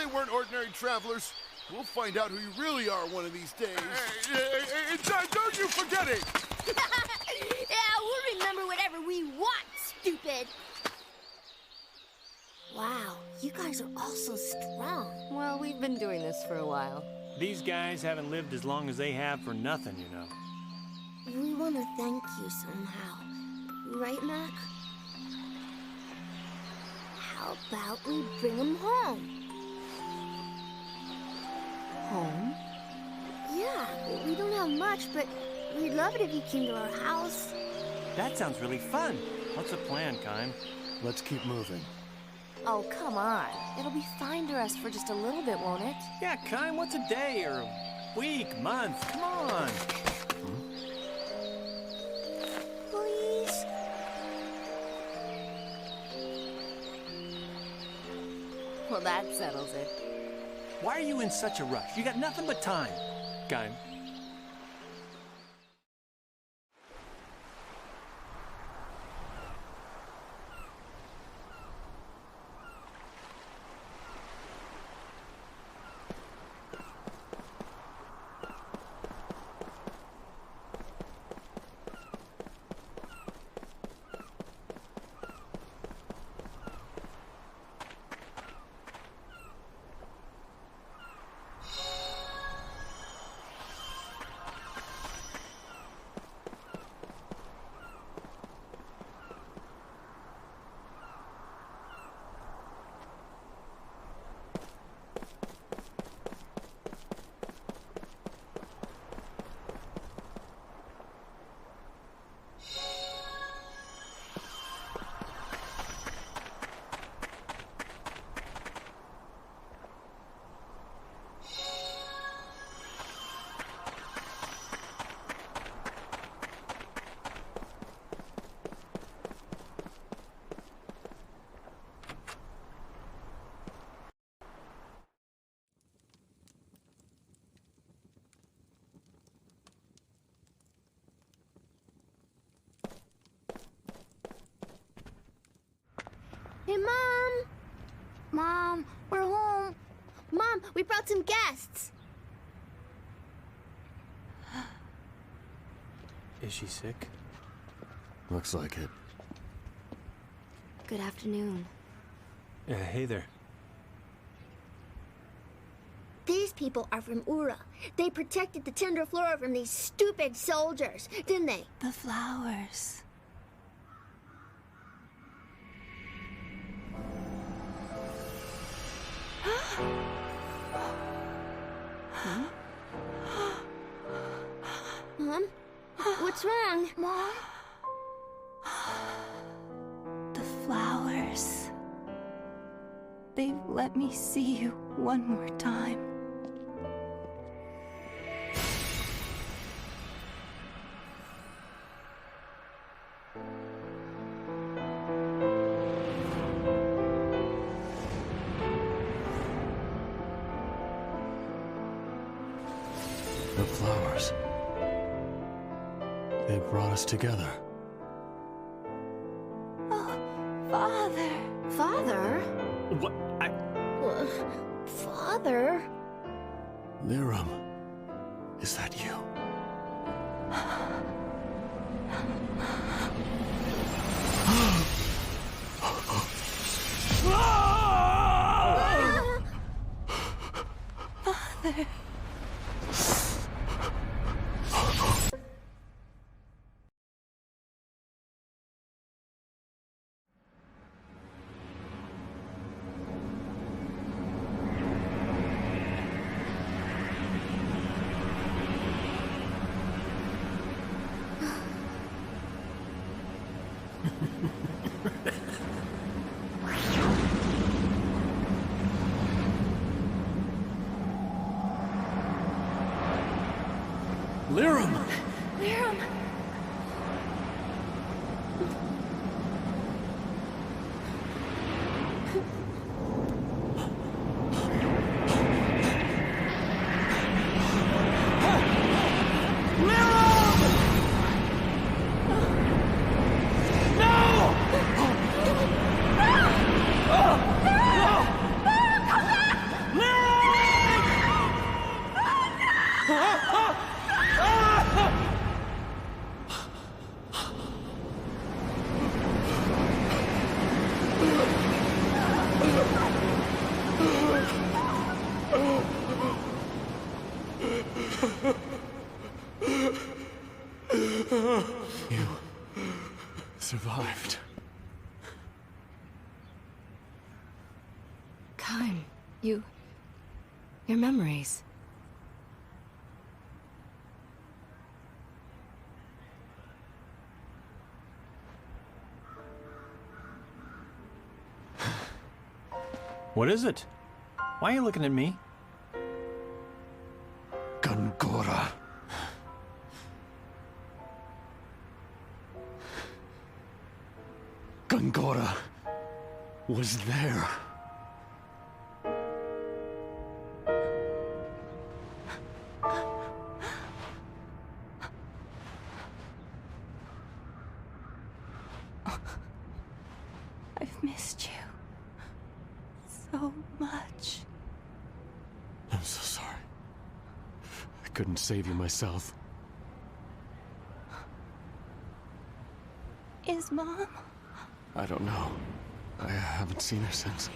they weren't ordinary travelers. We'll find out who you really are one of these days. Don't you forget it! Yeah, we'll remember whatever we want, stupid. Wow, you guys are all so strong. Well, we've been doing this for a while. These guys haven't lived as long as they have for nothing, you know. We want to thank you somehow. Right, Mac? How about we bring them home? Home? Yeah, we don't have much, but we'd love it if you came to our house. That sounds really fun. What's the plan, Kime? Let's keep moving. Oh, come on. It'll be fine to rest for just a little bit, won't it? Yeah, Kime, what's a day or a week, month? Come on. Please? Well, that settles it. Why are you in such a rush? You got nothing but time. Kime. Hey, Mom! Mom, we're home. Mom, we brought some guests. Is she sick? Looks like it. Good afternoon. Hey there. These people are from Ura. They protected the Tundra Flora from these stupid soldiers, didn't they? The flowers. Mom? What's wrong? Mom? The flowers. They've let me see you one more time. The flowers. They brought us together. Oh, Father. Father? What? Father? Lirum, is that you? Father. Lirum! Lirum. Lirum! You survived. Kime, your memories. What is it? Why are you looking at me? Gungora. Gungora was there. I've missed you so much. I'm so sorry. I couldn't save you myself. Is Mom? I don't know. I haven't seen her since.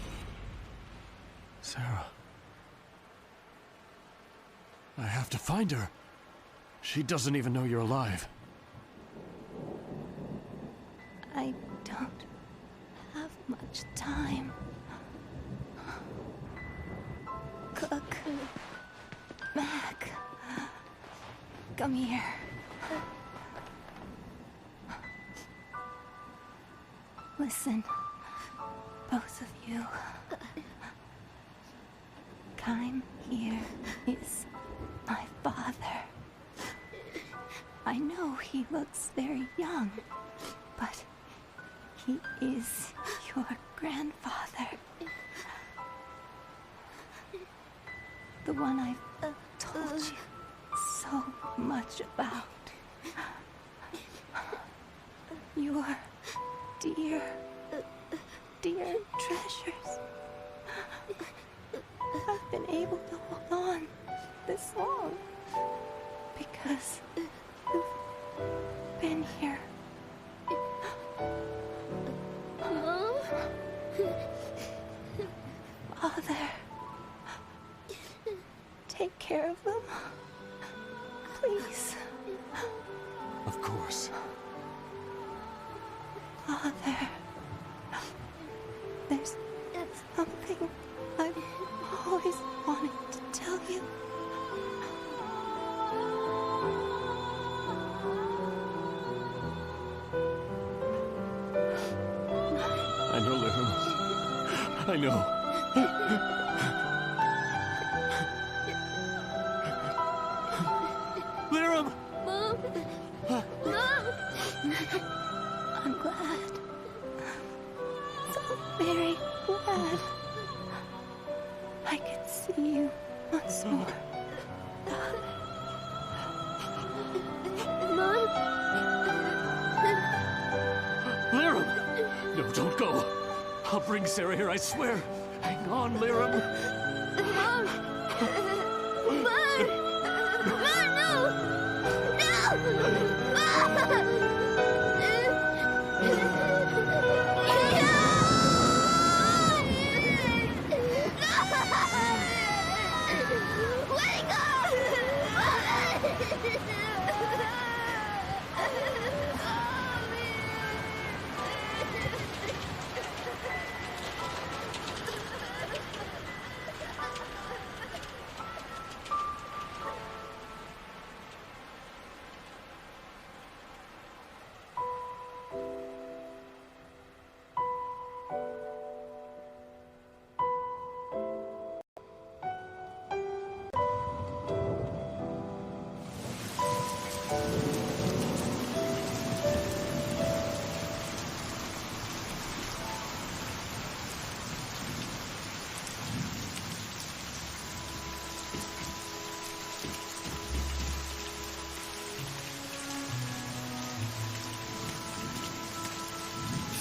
Sarah. I have to find her. She doesn't even know you're alive. I don't have much time. Cook. Mac. Come here. Listen, both of you. Kime here is my father. I know he looks very young, but he is your grandfather. The one I've told you so much about. Your dear treasures. I've been able to hold on this long because you've been here. Mom? Father, take care of them. Please. Of course. Father, there's something I've always wanted to tell you. I know, Lirum. I know. Lirum! Mom? Mom? I'm glad. So very glad. I can see you once more. Mom? Lirum! No, don't go. I'll bring Sarah here, I swear. Hang on, Lirum. Mom? Mom? Mom, no! No! Mom!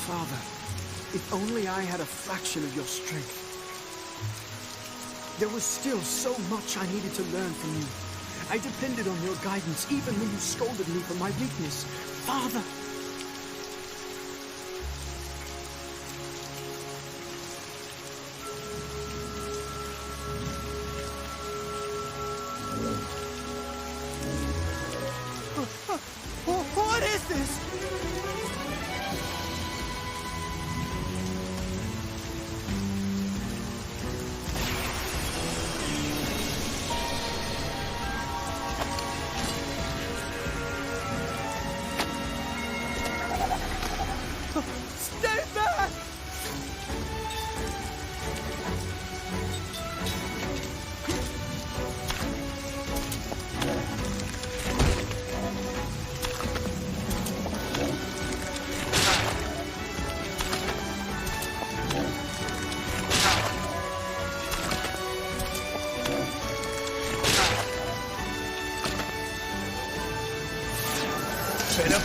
Father, if only I had a fraction of your strength. There was still so much I needed to learn from you. I depended on your guidance even when you scolded me for my weakness. Father!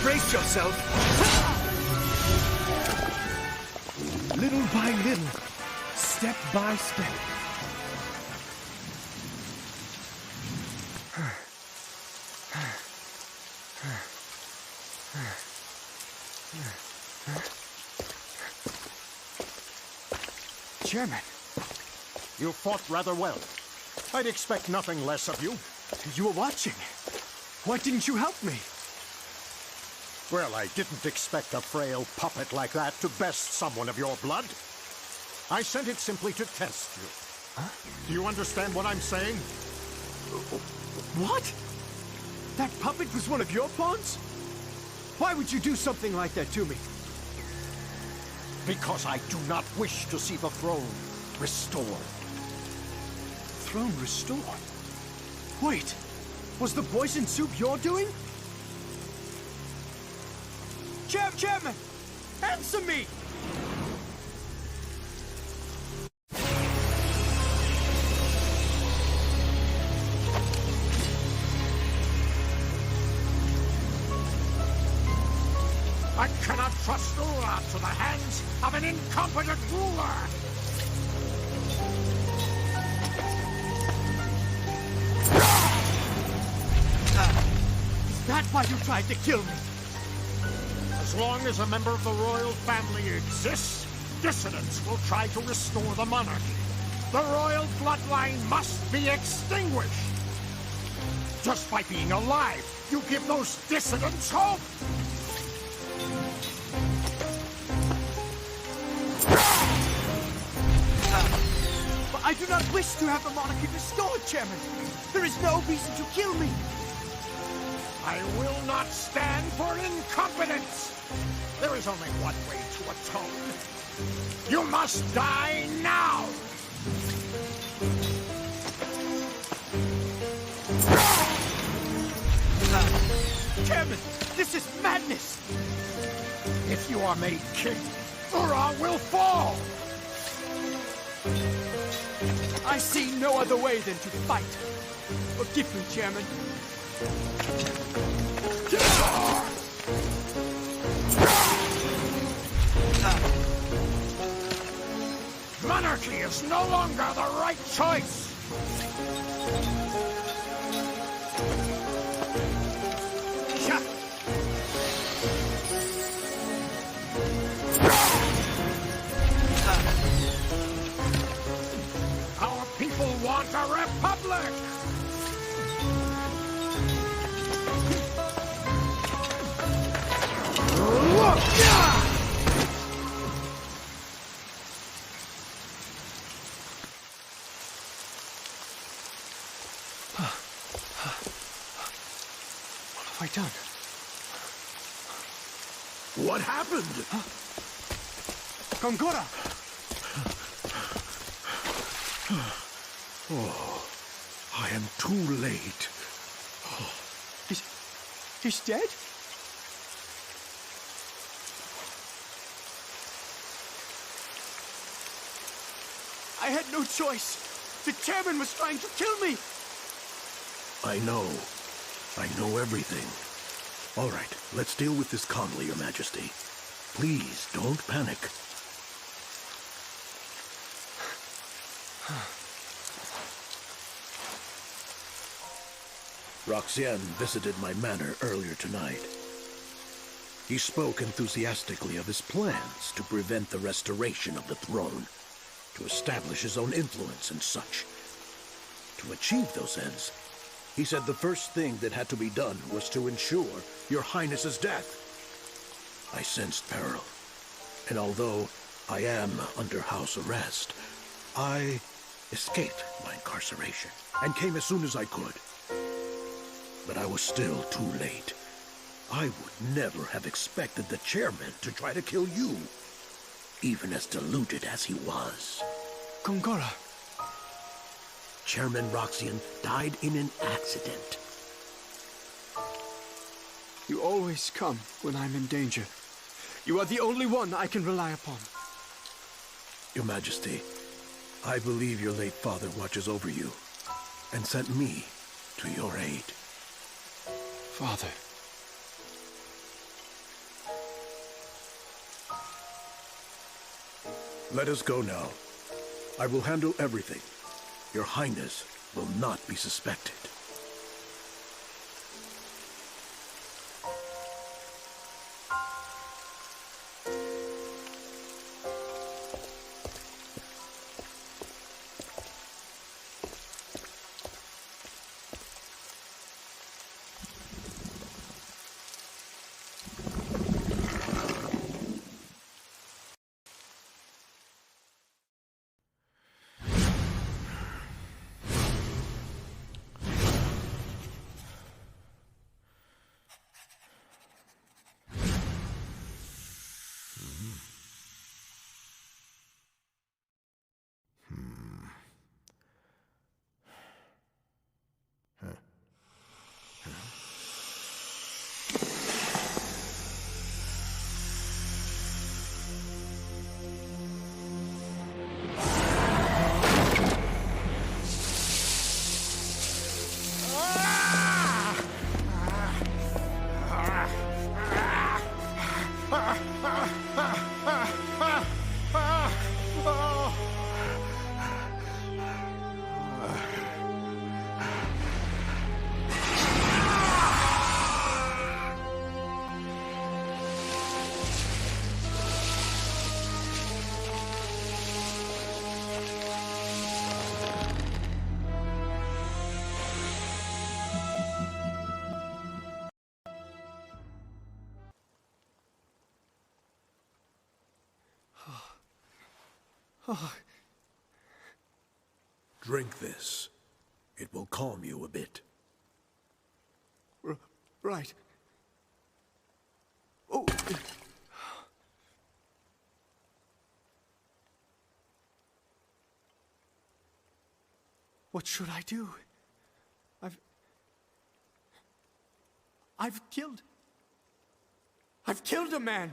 Brace yourself. Little by little, step by step. Chairman, You fought rather well. I'd expect nothing less of you. you were watching. Why didn't you help me? Well, I didn't expect a frail puppet like that to best someone of your blood. I sent it simply to test you. Huh? Do you understand what I'm saying? What? That puppet was one of your pawns? Why would you do something like that to me? Because I do not wish to see the throne restored. Throne restored? Wait, was the poison soup your doing? Chairman, answer me! I cannot trust Ura to the hands of an incompetent ruler! Is that why you tried to kill me? As long as a member of the royal family exists, dissidents will try to restore the monarchy. The royal bloodline must be extinguished. Just by being alive, you give those dissidents hope. But I do not wish to have the monarchy restored, Chairman. There is no reason to kill me. I will not stand for incompetence. There is only one way to atone. You must die now! Chairman, this is madness! If you are made king, Ura will fall! I see no other way than to fight. Forgive me, Chairman. Monarchy is no longer the right choice! Our people want a republic! What have I done? What happened? Gongora! Oh, I am too late. He's dead? I had no choice. The chairman was trying to kill me. I know. I know everything. All right, let's deal with this calmly, Your Majesty. Please, don't panic. Roxanne visited my manor earlier tonight. He spoke enthusiastically of his plans to prevent the restoration of the throne, to establish his own influence and such. To achieve those ends, he said the first thing that had to be done was to ensure Your Highness's death. I sensed peril, and although I am under house arrest, I escaped my incarceration and came as soon as I could. But I was still too late. I would never have expected the chairman to try to kill you, even as deluded as he was. Gongora. Chairman Roxian died in an accident. You always come when I'm in danger. You are the only one I can rely upon. Your Majesty, I believe your late father watches over you and sent me to your aid. Father. Let us go now. I will handle everything. Your Highness will not be suspected. Drink this. It will calm you a bit. Right. Oh. What should I do? I've killed a man!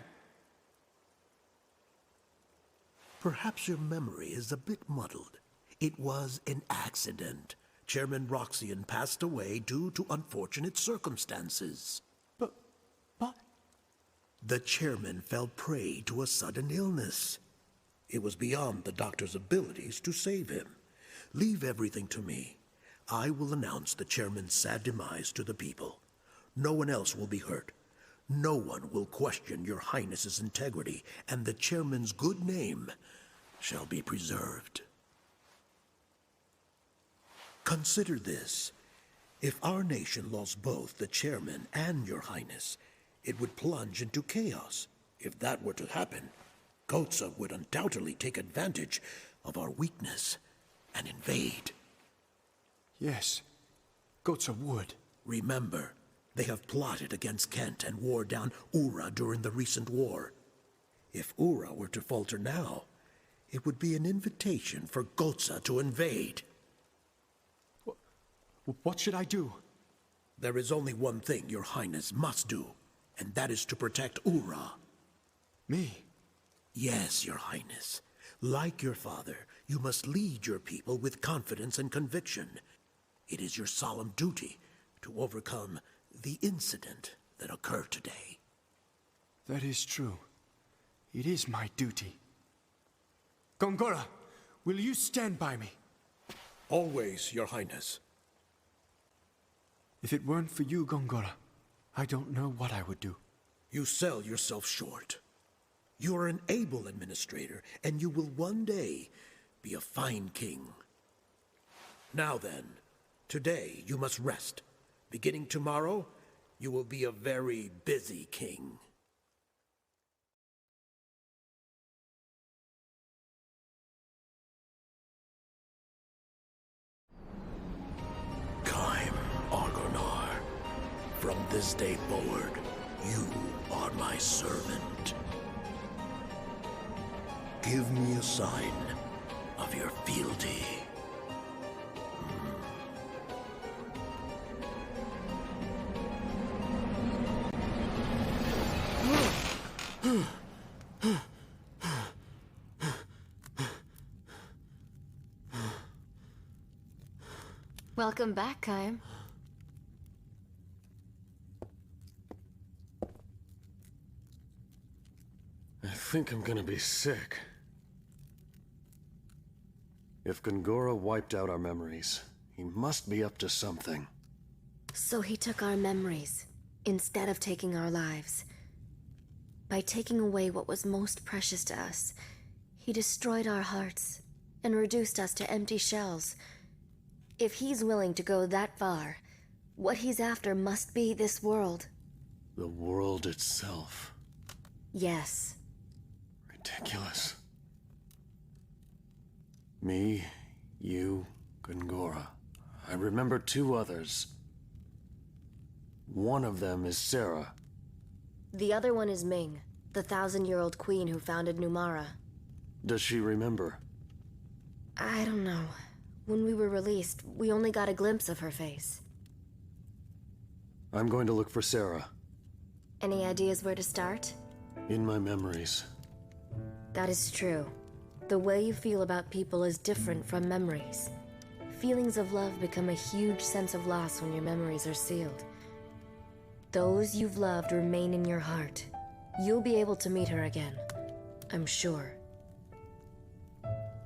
Perhaps your memory is a bit muddled. It was an accident. Chairman Roxian passed away due to unfortunate circumstances. But... The chairman fell prey to a sudden illness. It was beyond the doctor's abilities to save him. Leave everything to me. I will announce the chairman's sad demise to the people. No one else will be hurt. No one will question your Highness's integrity, and the chairman's good name shall be preserved. Consider this. If our nation lost both the chairman and your Highness, it would plunge into chaos. If that were to happen, Gotza would undoubtedly take advantage of our weakness and invade. Yes, Gotza would. Remember, they have plotted against Kent and wore down Ura during the recent war. If Ura were to falter now, it would be an invitation for Gotza to invade. What should I do? There is only one thing your Highness must do, and that is to protect Ura. Me? Yes, your Highness. Like your father, you must lead your people with confidence and conviction. It is your solemn duty to overcome the incident that occurred today. That is true. It is my duty. Gongora, will you stand by me? Always, your Highness. If it weren't for you, Gongora, I don't know what I would do. You sell yourself short. You are an able administrator, and you will one day be a fine king. Now then, today you must rest. Beginning tomorrow, you will be a very busy king. From this day forward, you are my servant. Give me a sign of your fealty. Welcome back, Kaim. I think I'm gonna be sick. If Gongora wiped out our memories, he must be up to something. So he took our memories, instead of taking our lives. By taking away what was most precious to us, he destroyed our hearts and reduced us to empty shells. If he's willing to go that far, what he's after must be this world. The world itself. Yes. Ridiculous. Me, you, Gongora. I remember 2 others. One of them is Sarah. The other one is Ming, the 1,000-year-old queen who founded Numara. Does she remember? I don't know. When we were released, we only got a glimpse of her face. I'm going to look for Sarah. Any ideas where to start? In my memories. That is true. The way you feel about people is different from memories. Feelings of love become a huge sense of loss when your memories are sealed. Those you've loved remain in your heart. You'll be able to meet her again, I'm sure.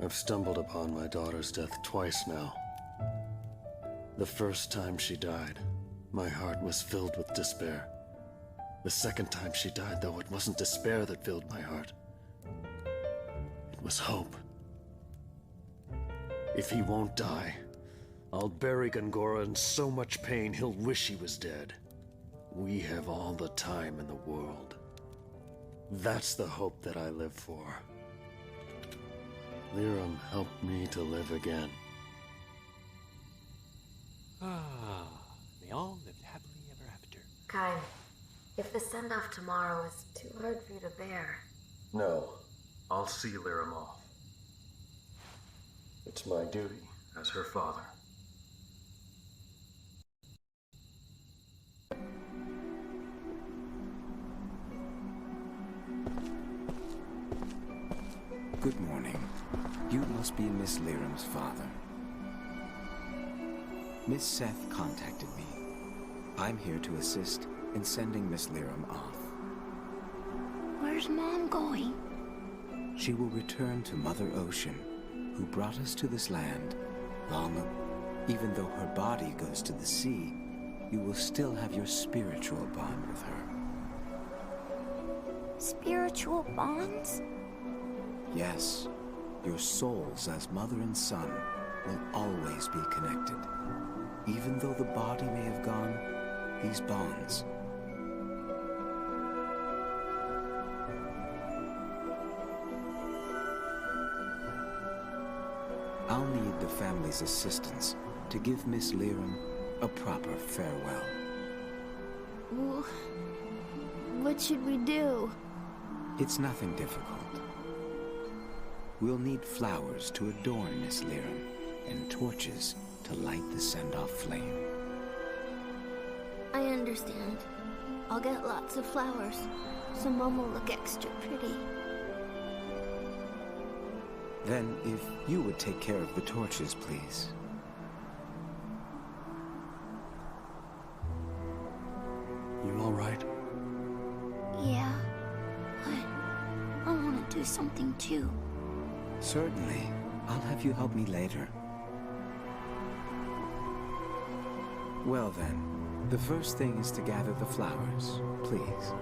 I've stumbled upon my daughter's death twice now. The first time she died, my heart was filled with despair. The second time she died, though, it wasn't despair that filled my heart. It was hope. If he won't die, I'll bury Gongora in so much pain he'll wish he was dead. We have all the time in the world. That's the hope that I live for. Lirum helped me to live again. They all lived happily ever after. Kai, if the send-off tomorrow is too hard for you to bear... No, I'll see Lirum off. It's my duty as her father. Good morning. You must be Miss Lirum's father. Miss Seth contacted me. I'm here to assist in sending Miss Lirum off. Where's Mom going? She will return to Mother Ocean, who brought us to this land long ago. Even though her body goes to the sea, you will still have your spiritual bond with her. Spiritual bonds? Yes, your souls as mother and son will always be connected. Even though the body may have gone, these bonds. I'll need the family's assistance to give Miss Lirum a proper farewell. What should we do? It's nothing difficult. We'll need flowers to adorn Miss Lirum and torches to light the send-off flame. I understand. I'll get lots of flowers, so Mom will look extra pretty. Then, if you would take care of the torches, please. You all right? Yeah, but I want to do something too. Certainly. I'll have you help me later. Well then, the first thing is to gather the flowers, please.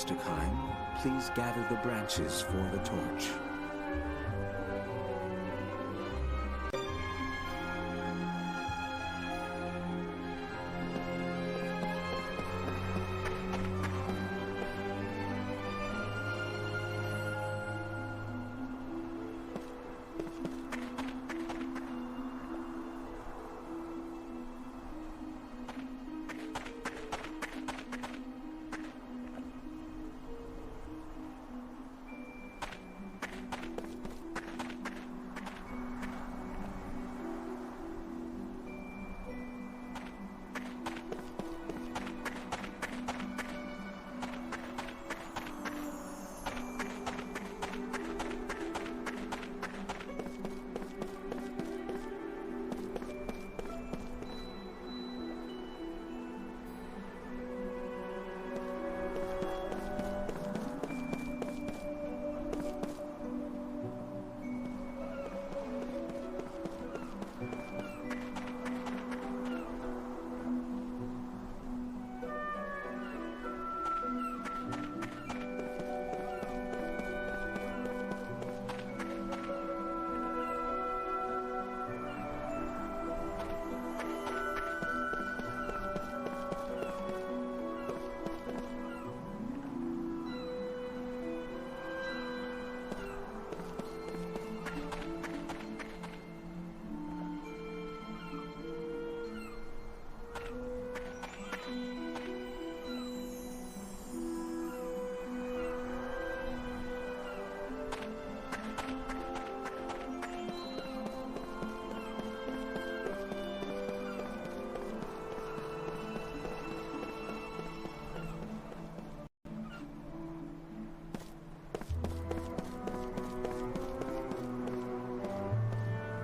Mr. Kime, please gather the branches for the torch.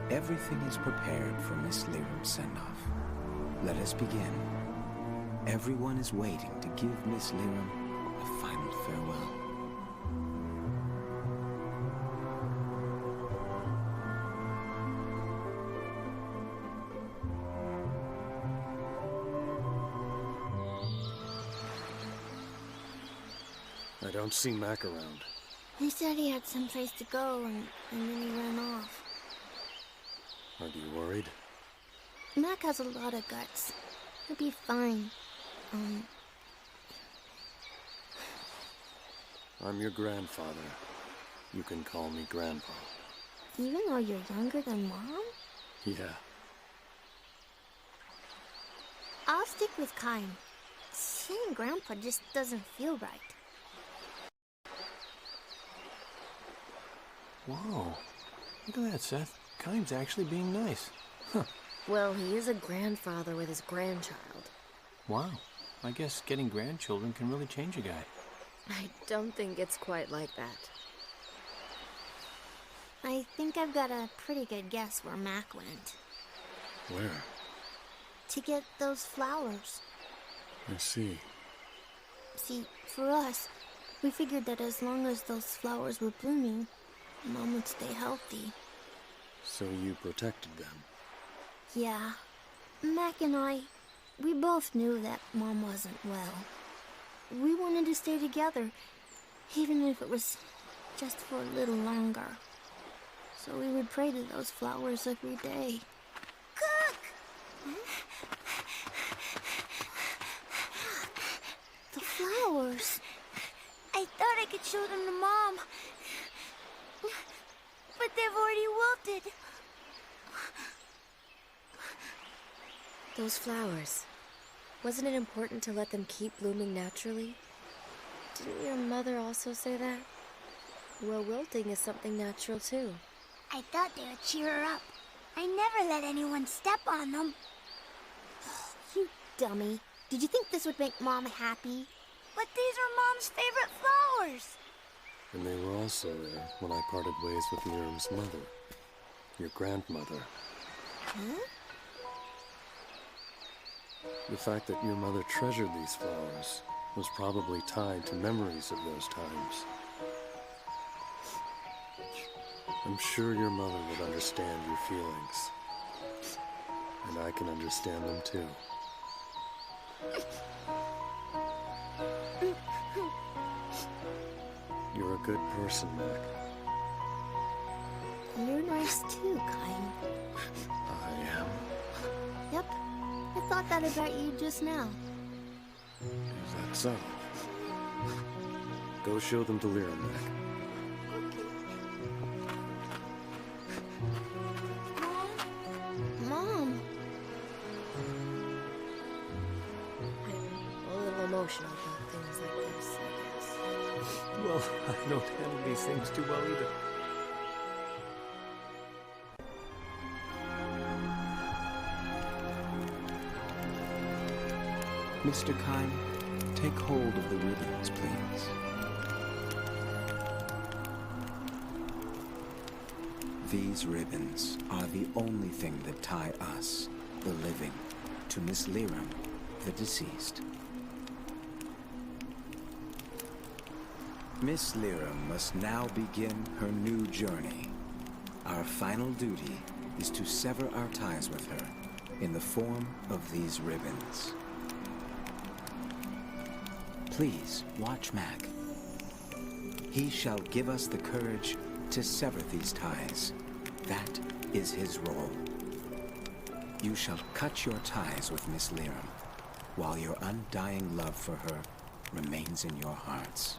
Everything is prepared for Miss Lirum's send-off. Let us begin. Everyone is waiting to give Miss Lirum a final farewell. I don't see Mac around. He said he had someplace to go, and then he ran off. Are you worried? Mac has a lot of guts. He'll be fine. I'm your grandfather. You can call me Grandpa. Even though you're younger than Mom? Yeah. I'll stick with Kime. Seeing Grandpa just doesn't feel right. Whoa. Look at that, Seth. Kime's actually being nice. Huh. Well, he is a grandfather with his grandchild. Wow. I guess getting grandchildren can really change a guy. I don't think it's quite like that. I think I've got a pretty good guess where Mac went. Where? To get those flowers. I see. See, for us, we figured that as long as those flowers were blooming, Mom would stay healthy. So you protected them? Yeah. Mac and I, we both knew that Mom wasn't well. We wanted to stay together, even if it was just for a little longer. So we would pray to those flowers every day. Cook! The flowers. I thought I could show them to Mom. But they've already wilted. Those flowers. Wasn't it important to let them keep blooming naturally? Didn't your mother also say that? Well, wilting is something natural too. I thought they would cheer her up. I never let anyone step on them. You dummy. Did you think this would make Mom happy? But these are Mom's favorite flowers. And they were also there when I parted ways with Lirum's mother, your grandmother. Huh? The fact that your mother treasured these flowers was probably tied to memories of those times. I'm sure your mother would understand your feelings. And I can understand them too. You're a good person, Mac. You're nice too, Kind. I am. Yep, I thought that about you just now. Is that so? Go show them to Lirum, Mac. Mom. I'm a little emotional about things like this, I guess. Well, I don't handle these things too well either. Mr. Kine, take hold of the ribbons, please. These ribbons are the only thing that tie us, the living, to Miss Lirum, the deceased. Miss Lirum must now begin her new journey. Our final duty is to sever our ties with her in the form of these ribbons. Please watch Mac. He shall give us the courage to sever these ties. That is his role. You shall cut your ties with Miss Lirum, while your undying love for her remains in your hearts.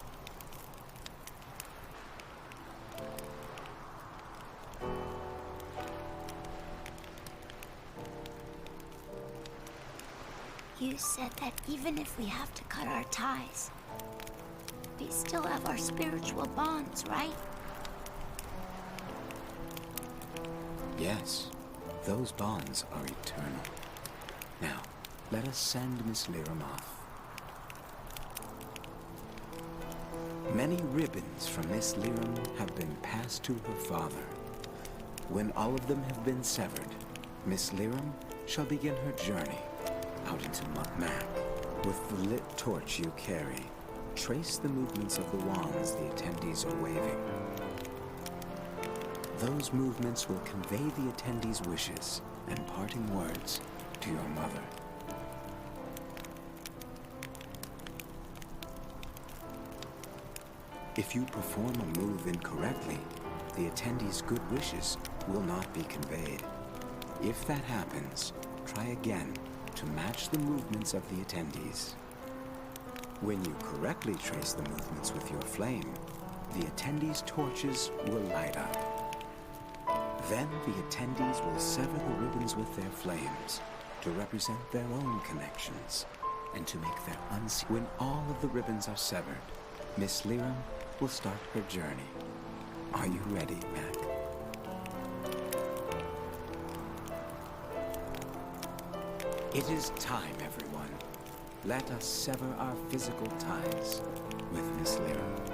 You said that even if we have to cut our ties, we still have our spiritual bonds, right? Yes, those bonds are eternal. Now, let us send Miss Lirum off. Many ribbons from Miss Lirum have been passed to her father. When all of them have been severed, Miss Lirum shall begin her journey out into Mac. With the lit torch you carry, trace the movements of the wands the attendees are waving. Those movements will convey the attendees' wishes and parting words to your mother. If you perform a move incorrectly, the attendees' good wishes will not be conveyed. If that happens, try again to match the movements of the attendees. When you correctly trace the movements with your flame, the attendees' torches will light up. Then the attendees will sever the ribbons with their flames to represent their own connections and to make their unseen. When all of the ribbons are severed, Miss Lirum will start her journey. Are you ready, Mac? It is time, everyone. Let us sever our physical ties with Miss Lirum.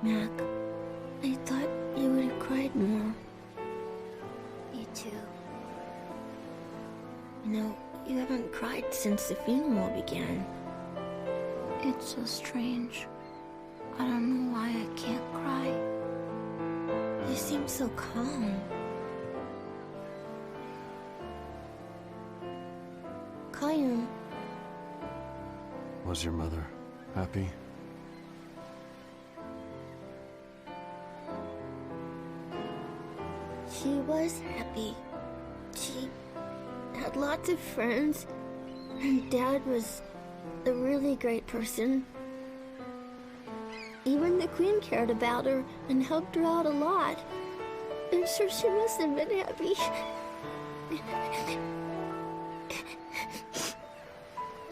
Mac, I thought you would have cried more. Me too. You know, you haven't cried since the funeral began. It's so strange. I don't know why I can't cry. You seem so calm. Kayum. Was your mother happy? She was happy. She had lots of friends, and Dad was a really great person. Even the Queen cared about her and helped her out a lot. I'm sure she must have been happy.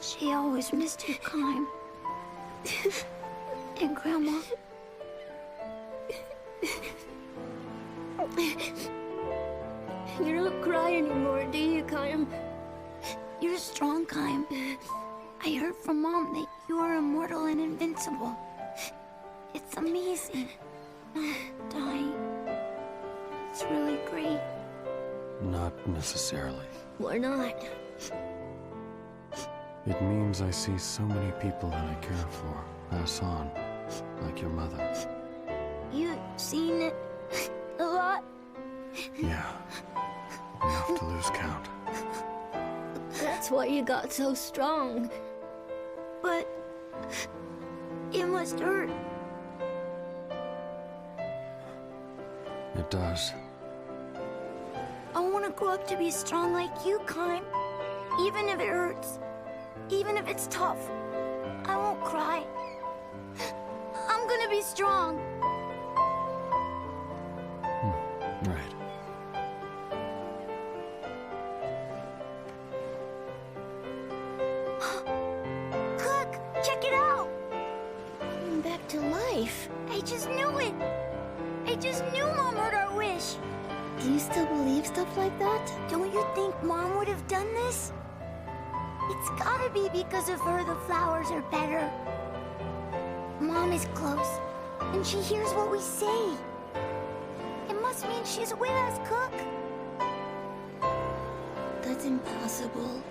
She always missed you, Kime. And Grandma. You don't cry anymore, do you, Kime? You're strong, Kime. I heard from Mom that you are immortal and invincible. It's amazing. Not dying. It's really great. Not necessarily. Why not? It means I see so many people that I care for pass on, like your mother. You've seen it a lot? Yeah, enough to lose count. That's why you got so strong. But it must hurt. It does. I want to grow up to be strong like you, Kime. Even if it hurts. Even if it's tough. I won't cry. I'm gonna be strong. Right. Look! Check it out! Coming back to life. I just knew it! I just knew Mom heard our wish! Do you still believe stuff like that? Don't you think Mom would have done this? It's gotta be because of her the flowers are better. Mom is close, and she hears what we say. It must mean she's with us, Cook. That's impossible.